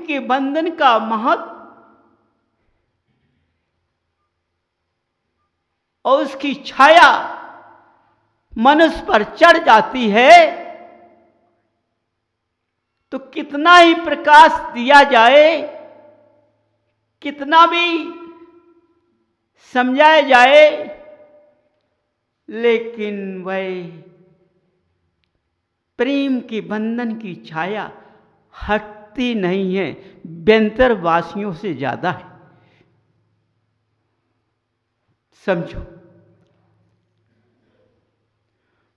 के बंधन का महत्व और उसकी छाया मनुष्य पर चढ़ जाती है तो कितना ही प्रकाश दिया जाए, कितना भी समझाया जाए, लेकिन वह प्रेम के बंधन की छाया हटती नहीं है, व्यंतर वासियों से ज्यादा है। समझो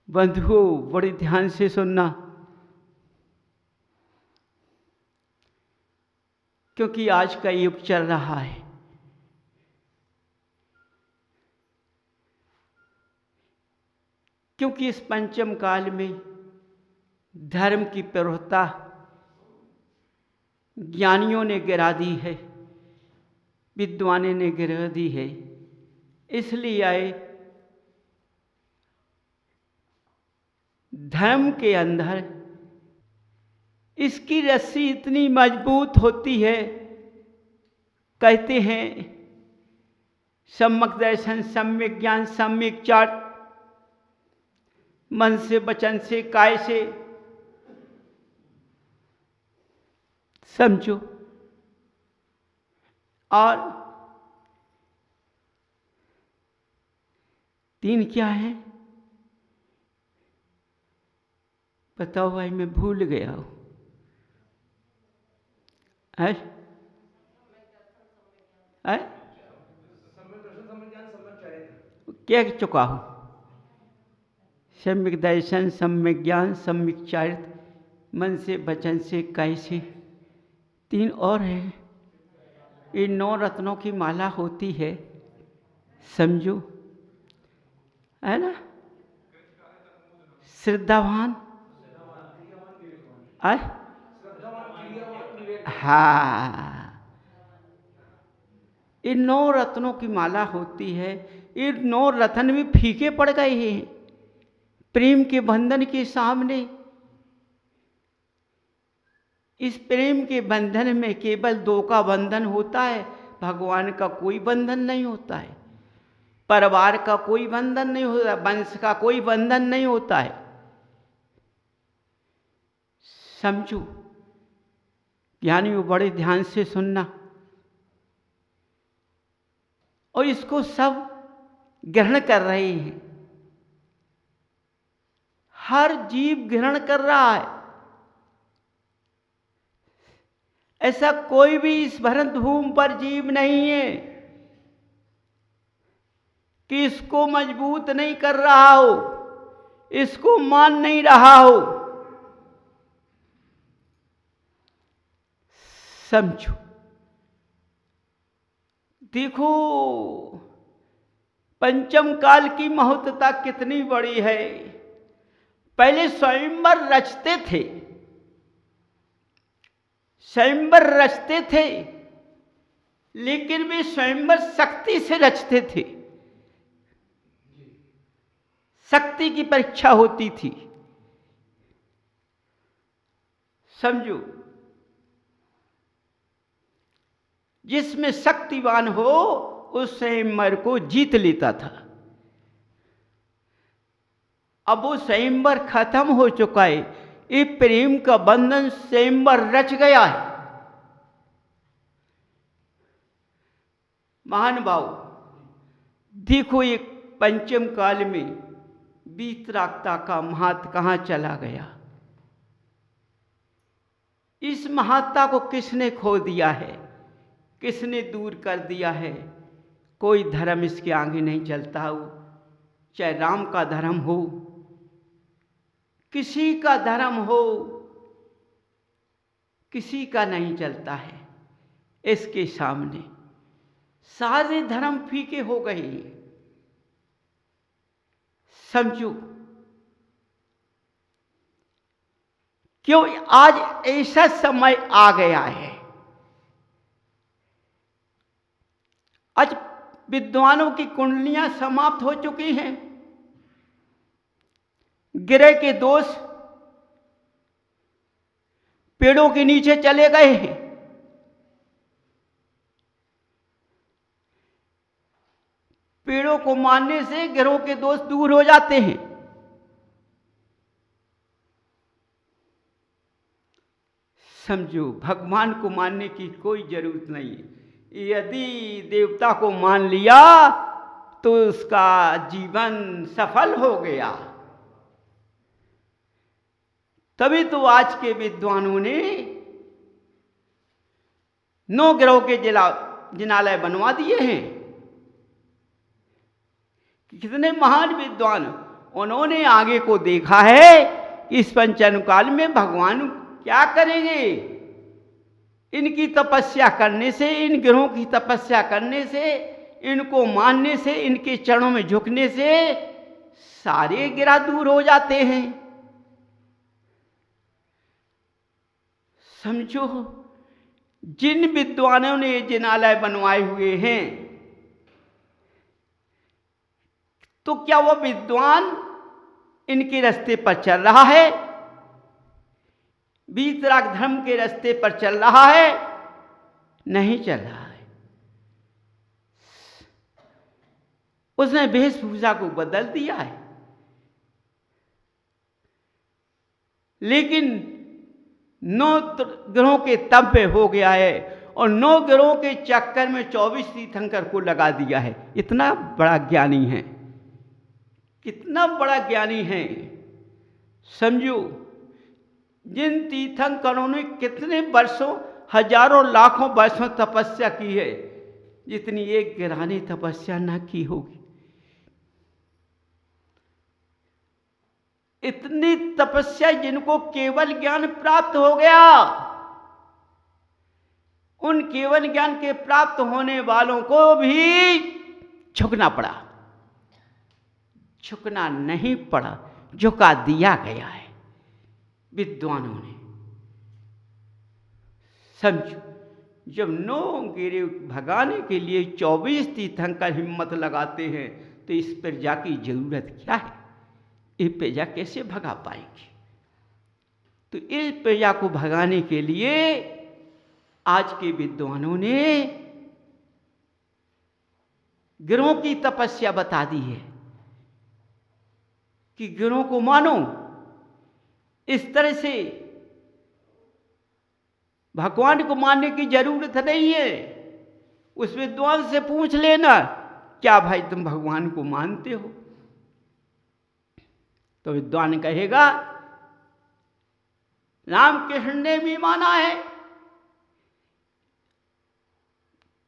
बंधुओं, बड़े ध्यान से सुनना, क्योंकि आज का युग चल रहा है। क्योंकि इस पंचम काल में धर्म की प्रवृत्ता ज्ञानियों ने गिरा दी है, विद्वानों ने गिरा दी है। इसलिए आए धर्म के अंदर इसकी रस्सी इतनी मजबूत होती है, कहते हैं सम्यक दर्शन, सम्यक ज्ञान, सम्यक चार्ट, मन से, वचन से, काय से। समझो, और तीन क्या है बताओ भाई, मैं भूल गया हूं। है क्या चुका हूं? सम्यक दर्शन, सम्यक ज्ञान, सम्यक चारित्र, मन से, वचन से, काय से। तीन और है। ये 9 रत्नों की माला होती है, समझो, है ना? श्रद्धावान, हाँ, ये 9 रत्नों की माला होती है। ये 9 रत्न भी फीके पड़ गए हैं प्रेम के बंधन के सामने। इस प्रेम के बंधन में केवल 2 का बंधन होता है, भगवान का कोई बंधन नहीं होता है, परिवार का कोई बंधन नहीं होता, वंश का कोई बंधन नहीं होता है। समझो ज्ञानियों, बड़े ध्यान से सुनना, और इसको सब ग्रहण कर रहे हैं, हर जीव ग्रहण कर रहा है। ऐसा कोई भी इस भरत भूमि पर जीव नहीं है कि इसको मजबूत नहीं कर रहा हो, इसको मान नहीं रहा हो। समझो, देखो पंचम काल की महत्वता कितनी बड़ी है। पहले स्वयंवर रचते थे, स्वयंवर रचते थे, लेकिन वे स्वयंवर शक्ति से रचते थे, शक्ति की परीक्षा होती थी। समझो, जिसमें शक्तिवान हो उस स्वयंवर को जीत लेता था। अब वो स्वयंवर खत्म हो चुका है, ये प्रेम का बंधन स्वयंवर रच गया है। महानुभाव, देखो ये पंचम काल में वीतरागता का महत्व कहाँ चला गया। इस महत्ता को किसने खो दिया है, किसने दूर कर दिया है? कोई धर्म इसके आगे नहीं चलता हो, चाहे राम का धर्म हो, किसी का धर्म हो, किसी का नहीं चलता है इसके सामने। सारे धर्म फीके हो गए। समझो, क्यों आज ऐसा समय आ गया है। आज विद्वानों की कुंडलियां समाप्त हो चुकी हैं, ग्रह के दोष पेड़ों के नीचे चले गए हैं। पेड़ों को मानने से ग्रहों के दोष दूर हो जाते हैं। समझो, भगवान को मानने की कोई जरूरत नहीं है। यदि देवता को मान लिया तो उसका जीवन सफल हो गया। तभी तो आज के विद्वानों ने 9 ग्रहों के जिनालय बनवा दिए हैं। कितने महान विद्वान, उन्होंने आगे को देखा है कि इस पंचायन काल में भगवान क्या करेंगे। इनकी तपस्या करने से, इन ग्रहों की तपस्या करने से, इनको मानने से, इनके चरणों में झुकने से सारे ग्रह दूर हो जाते हैं। समझो, जिन विद्वानों ने ये जिनालय बनवाए हुए हैं, तो क्या वो विद्वान इनके रास्ते पर चल रहा है, वीतराग धर्म के रास्ते पर चल रहा है? नहीं चल रहा है। उसने वेशभूषा को बदल दिया है। लेकिन 9 ग्रहों के तप पे हो गया है और 9 ग्रहों के चक्कर में 24 तीर्थंकर को लगा दिया है। इतना बड़ा ज्ञानी है, कितना बड़ा ज्ञानी है। समझो, जिन तीर्थंकरों ने कितने वर्षों, हजारों लाखों वर्षों तपस्या की है, जितनी एक ग्रह ने तपस्या ना की होगी। इतनी तपस्या जिनको केवल ज्ञान प्राप्त हो गया, उन केवल ज्ञान के प्राप्त होने वालों को भी झुकना पड़ा। झुकना नहीं पड़ा, झुका दिया गया है विद्वानों ने। समझो, जब 9 गिरे भगाने के लिए 24 तीर्थंकर हिम्मत लगाते हैं, तो इस प्रजा की जरूरत क्या है? ये प्रजा कैसे भगा पाएगी? तो इस प्रजा को भगाने के लिए आज के विद्वानों ने ग्रहों की तपस्या बता दी है कि ग्रहों को मानो। इस तरह से भगवान को मानने की जरूरत नहीं है। उस विद्वान से पूछ लेना, क्या भाई तुम भगवान को मानते हो? तो विद्वान कहेगा, रामकृष्ण ने भी माना है।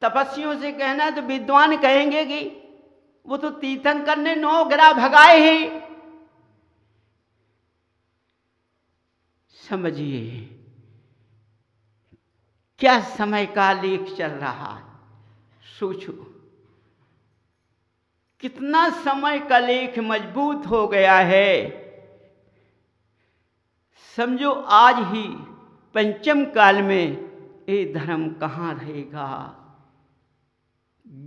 तपस्वियों से कहना तो विद्वान कहेंगे कि वो तो तीर्थंकर ने 9 ग्रह भगाए हैं। समझिए क्या समय का लेख चल रहा है। सोचो, कितना समय का लेख मजबूत हो गया है। समझो, आज ही पंचम काल में ये धर्म कहाँ रहेगा।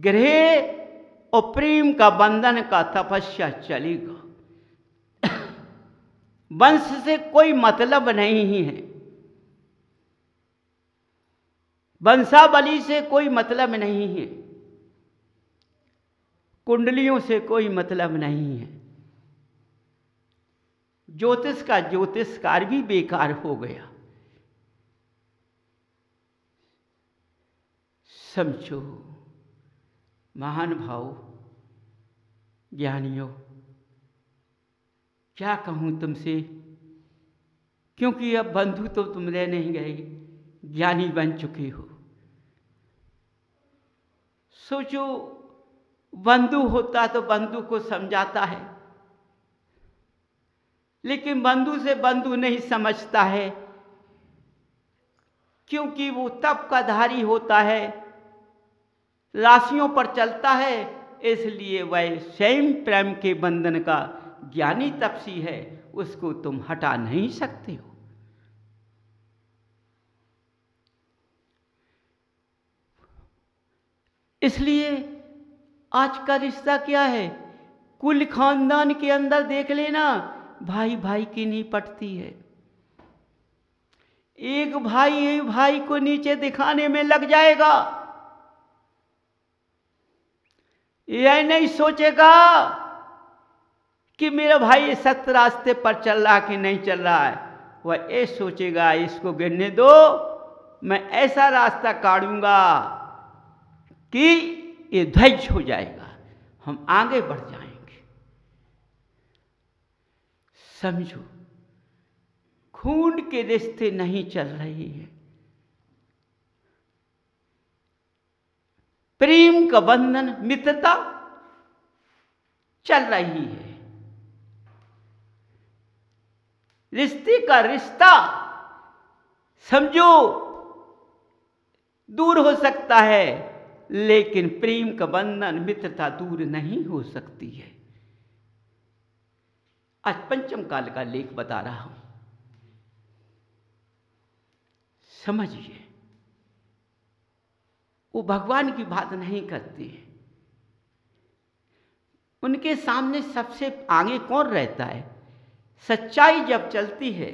ग्रह और प्रेम का बंधन का तपस्या चलेगा। वंश से कोई मतलब नहीं है, वंशावली से कोई मतलब नहीं है, कुंडलियों से कोई मतलब नहीं है। ज्योतिष का ज्योतिषकार भी बेकार हो गया। समझो महान भाव ज्ञानियों, क्या कहूँ तुमसे, क्योंकि अब बंधु तो तुम रह नहीं गए, ज्ञानी बन चुके हो। सोचो, बंधु होता तो बंधु को समझाता है, लेकिन बंधु से बंधु नहीं समझता है, क्योंकि वो तप का धारी होता है, राशियों पर चलता है, इसलिए वह स्वयं प्रेम के बंधन का ज्ञानी तपसी है, उसको तुम हटा नहीं सकते हो। इसलिए आज का रिश्ता क्या है? कुल खानदान के अंदर देख लेना, भाई भाई की नहीं पटती है। एक भाई को नीचे दिखाने में लग जाएगा, यह नहीं सोचेगा कि मेरा भाई ये सत्य रास्ते पर चल रहा कि नहीं चल रहा है। वह ये सोचेगा इसको गिरने दो, मैं ऐसा रास्ता काढ़ूंगा कि ये ध्वज हो जाएगा, हम आगे बढ़ जाएंगे। समझो, खून के रिश्ते नहीं चल रही है, प्रेम का बंधन, मित्रता चल रही है। रिश्ते का रिश्ता समझो दूर हो सकता है, लेकिन प्रेम का बंधन, मित्रता दूर नहीं हो सकती है। आज पंचम काल का लेख बता रहा हूं, समझिए। वो भगवान की बात नहीं करते हैं, उनके सामने सबसे आगे कौन रहता है? सच्चाई जब चलती है,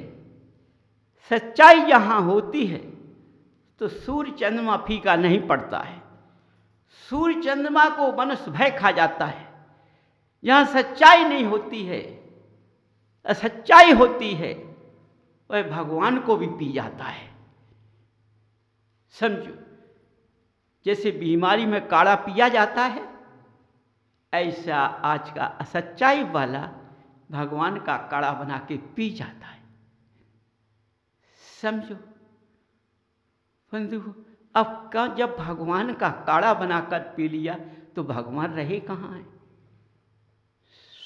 सच्चाई जहां होती है तो सूर्य चंद्रमा फीका नहीं पड़ता है। सूर्य चंद्रमा को मनुष्य भय खा जाता है। जहां सच्चाई नहीं होती है, असच्चाई होती है, वह भगवान को भी पी जाता है। समझो, जैसे बीमारी में काढ़ा पिया जाता है, ऐसा आज का असच्चाई वाला भगवान का काढ़ा बना के पी जाता है। समझो बंधु, अब जब भगवान का काढ़ा बनाकर पी लिया तो भगवान रहे कहाँ है?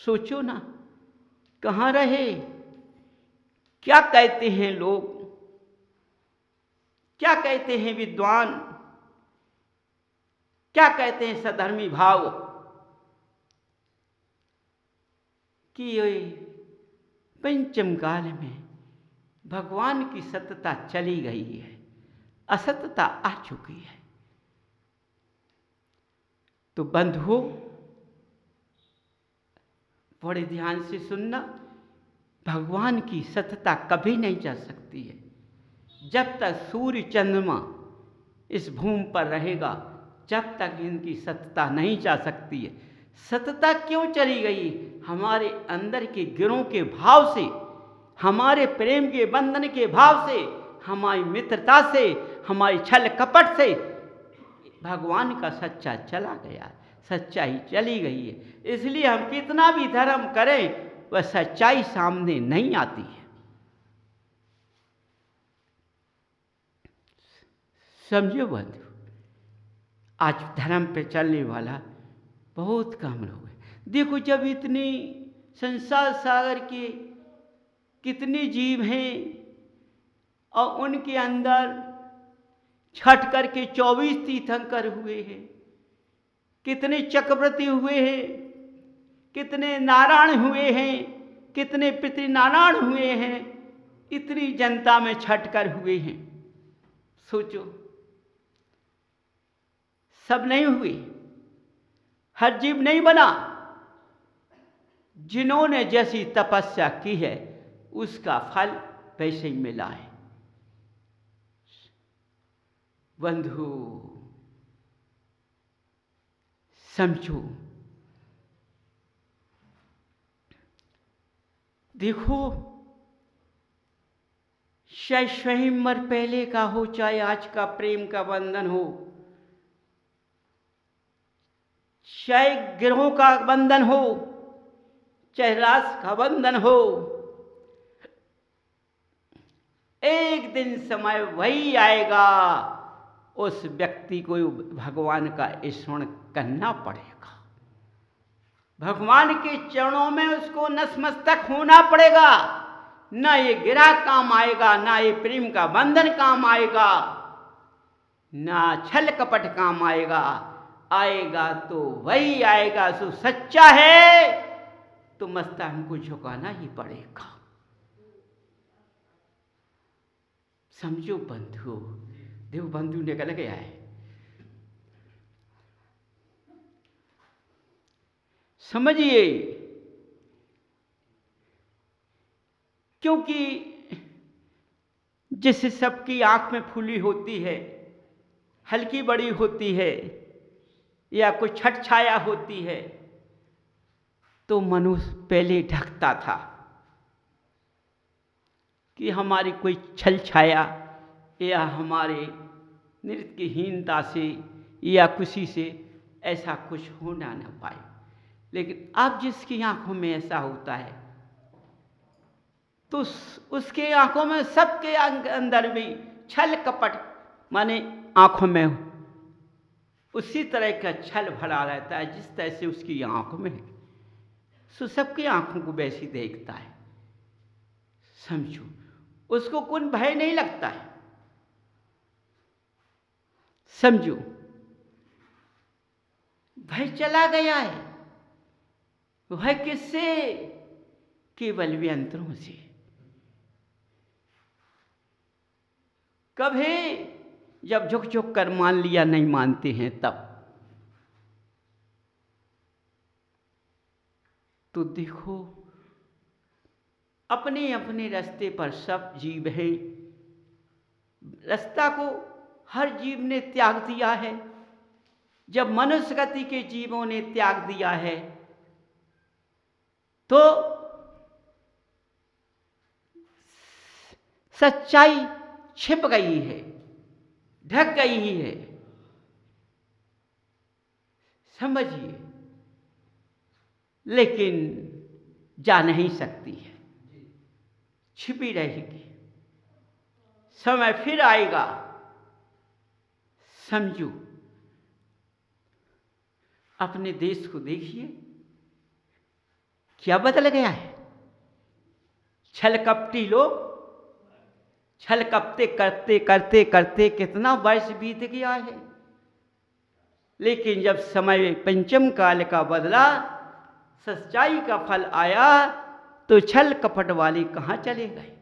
सोचो ना, कहाँ रहे? क्या कहते हैं लोग, क्या कहते हैं विद्वान, क्या कहते हैं सधर्मी भाव, कि ये पंचम काल में भगवान की सत्यता चली गई है, असत्यता आ चुकी है। तो बंधुओं, बड़े ध्यान से सुनना, भगवान की सत्यता कभी नहीं जा सकती है। जब तक सूर्य चंद्रमा इस भूमि पर रहेगा, जब तक इनकी सत्यता नहीं जा सकती है। सत्यता क्यों चली गई? हमारे अंदर के गिरों के भाव से, हमारे प्रेम के बंधन के भाव से, हमारी मित्रता से, हमारी छल कपट से भगवान का सच्चा चला गया, सच्चाई चली गई है। इसलिए हम कितना भी धर्म करें, वह सच्चाई सामने नहीं आती है। समझो बंधु, आज धर्म पे चलने वाला बहुत कम लोग हैं। देखो, जब इतनी संसार सागर के कितने जीव हैं और उनके अंदर छठ करके 24 तीर्थंकर हुए हैं, कितने चक्रवर्ती हुए हैं, कितने नारायण हुए हैं, कितने पितृनारायण हुए हैं, इतनी जनता में छठ कर हुए हैं। सोचो, सब नहीं हुए, हर जीव नहीं बना। जिन्होंने जैसी तपस्या की है उसका फल वैसे ही मिला है। बंधु समझो, देखो, चाहे स्वयंवर पहले का हो, चाहे आज का प्रेम का बंधन हो, चाहे गिरोह का बंधन हो, चाहे रास का बंधन हो, एक दिन समय वही आएगा, उस व्यक्ति को भगवान का स्मरण करना पड़ेगा। भगवान के चरणों में उसको नतमस्तक होना पड़ेगा। ना ये गिरा काम आएगा, ना ये प्रेम का बंधन काम आएगा, ना छल कपट काम आएगा। आएगा तो वही आएगा जो सच्चा है, तो मस्ता हमको झुकाना ही पड़ेगा। समझो बंधु, देव बंधु निकल गया है। समझिए, क्योंकि जिससे सबकी आंख में फूली होती है, हल्की बड़ी होती है, या कोई छठ छाया होती है तो मनुष्य पहले ढकता था कि हमारी कोई छल छाया या हमारे नृत्यहीनता से या किसी से ऐसा कुछ होना न पाए। लेकिन अब जिसकी आंखों में ऐसा होता है तो उसके आंखों में, सबके अंदर भी छल कपट, माने आंखों में उसी तरह का छल भरा रहता है जिस तरह से उसकी आंखों में है। सो सबकी आंखों को वैसी देखता है। समझो, उसको कोई भय नहीं लगता है। समझो, भय चला गया है। भय किससे? केवल व्यंतरों से। कभी जब झुक झुक कर मान लिया नहीं मानते हैं तब तो देखो, अपने अपने रास्ते पर सब जीव हैं। रास्ता को हर जीव ने त्याग दिया है। जब मनुष्य गति के जीवों ने त्याग दिया है तो सच्चाई छिप गई है, ढक गई है। समझिए, लेकिन जा नहीं सकती है, छिपी रहेगी। समय फिर आएगा। समझो, अपने देश को देखिए, क्या बदल गया है। छल कपटी लोग छल कपटे करते करते करते कितना वर्ष बीत गया है। लेकिन जब समय पंचम काल का बदला, सच्चाई का फल आया तो छल कपट वाले कहाँ चले गए।